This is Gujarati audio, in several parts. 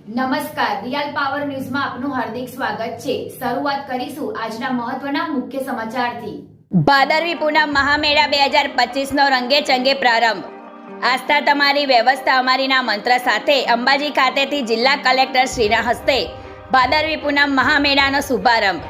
નમસ્કાર, રિયલ પાવર ન્યૂઝમાં આપનું હાર્દિક સ્વાગત છે। શરૂઆત કરીશું આજના મહત્વના મુખ્ય સમાચારથી। ભાદરવી પૂનમ મહામેળા 2025નો રંગે ચંગે પ્રારંભ। આસ્થા તમારી વ્યવસ્થા અમારીના મંત્ર સાથે અંબાજી ખાતેથી જિલ્લા કલેક્ટર શ્રીના હસ્તે ભાદરવી પૂનમ મહામેળાનો શુભારંભ।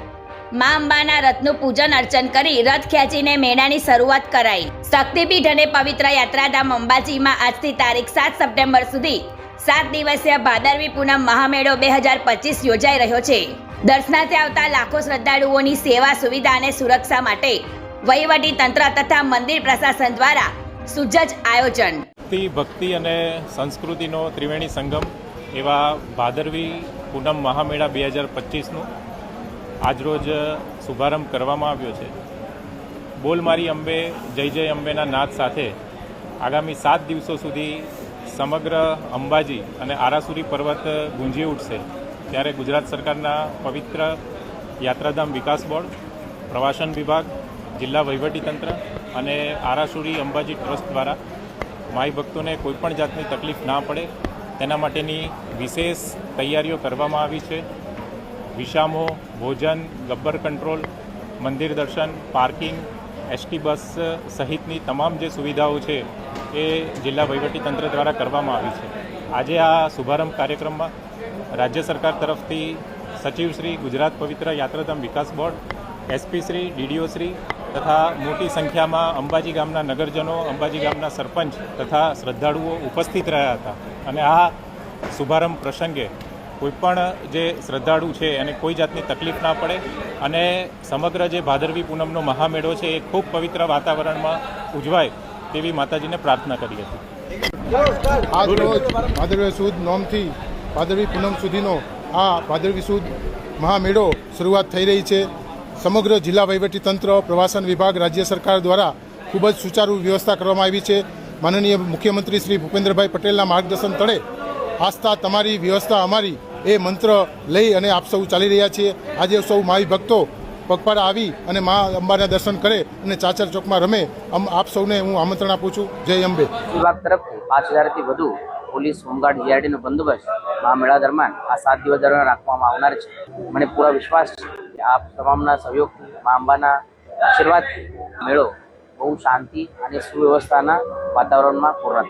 મા અંબાના રથનું પૂજન અર્ચન કરી રથ ખેંચીને મેળાની શરૂઆત કરાઈ। શક્તિપીઠ અને પવિત્ર યાત્રાધામ અંબાજીમાં આજથી તારીખ 7 સપ્ટેમ્બર સુધી 7 દિવસીય ભાદરવી પૂનમ મહામેળો 2025 યોજાઈ રહ્યો છે। દર્શનાર્થે આવતા લાખો શ્રદ્ધાળુઓની સેવા સુવિધા અને સુરક્ષા માટે વહીવટી તંત્ર તથા મંદિર પ્રશાસન દ્વારા સુજ્જ આયોજન। ભક્તિ અને સંસ્કૃતિનો ત્રિવેણી સંગમ એવા ભાદરવી પૂનમ મહામેળા 2025નું આજરોજ શુભારંભ કરવામાં આવ્યો છે। બોલ મારી અંબે જય જય અંબેના નાદ સાથે આગામી 7 દિવસો સુધી સમગ્ર અંબાજી અને આરાસુરી પર્વત ગુંજી ઉઠશે। ત્યારે ગુજરાત સરકારના પવિત્ર યાત્રાધામ વિકાસ બોર્ડ, પ્રવાસન વિભાગ, જિલ્લા વહીવટીતંત્ર અને આરાસુરી અંબાજી ટ્રસ્ટ દ્વારા માઈ ભક્તોને કોઈપણ જાતની તકલીફ ના પડે તેના માટેની વિશેષ તૈયારીઓ કરવામાં આવી છે। વિસામો, ભોજન, ગબ્બર કંટ્રોલ, મંદિર દર્શન, પાર્કિંગ, એસટી બસ સહિતની તમામ જે સુવિધાઓ છે એ જિલ્લા વહીવટીતંત્ર દ્વારા કરવામાં આવી છે। આજે આ શુભારંભ કાર્યક્રમમાં રાજ્ય સરકાર તરફથી સચિવશ્રી, ગુજરાત પવિત્ર યાત્રાધામ વિકાસ board, SP Shri, DDO Shri તથા મોટી સંખ્યામાં અંબાજી ગામના નગરજનો, અંબાજી ગામના સરપંચ તથા શ્રદ્ધાળુઓ ઉપસ્થિત રહ્યા હતા અને આ શુભારંભ પ્રસંગે કોઈપણ જે શ્રદ્ધાળુ છે એને કોઈ જાતની તકલીફ ના પડે અને સમગ્ર જે ભાદરવી પૂનમનો મહામેળો છે એ ખૂબ પવિત્ર વાતાવરણમાં ઉજવાય તેવી માતાજીને પ્રાર્થના કરી હતી। આજ રોજ ભાદરવી સુદ નોમથી ભાદરવી પૂનમ સુધીનો આ ભાદરવી સુદ મહામેળો શરૂઆત થઈ રહી છે। સમગ્ર જિલ્લા વહીવટીતંત્ર, પ્રવાસન વિભાગ, રાજ્ય સરકાર દ્વારા ખૂબ જ સુચારુ વ્યવસ્થા કરવામાં આવી છે। માનનીય મુખ્યમંત્રી શ્રી ભૂપેન્દ્રભાઈ પટેલના માર્ગદર્શન તળે આસ્થા તમારી વ્યવસ્થા અમારી એ મંત્ર લઈ અને આપ સૌ ચાલી રહ્યા છીએ। આજે સૌ માઈ ભક્તો પગપાળા આવી અને મા અંબાના દર્શન કરે અને ચાચર ચોકમાં રમે આપ સૌને હું આમંત્રણ આપું છું। જય અંબે। વિભાગ તરફથી 5000થી વધુ પોલીસ, હોમગાર્ડ, જીઆરડીનો બંદોબસ્ત મહામેળા દરમિયાન આ 7 દિવસ દરમિયાન રાખવામાં આવનાર છે। મને પૂરા વિશ્વાસ છે કે આપ તમામના સહયોગથી, મા અંબાના આશીર્વાદથી મેળો બહુ શાંતિ અને સુવ્યવસ્થાના વાતાવરણમાં પૂર્ણ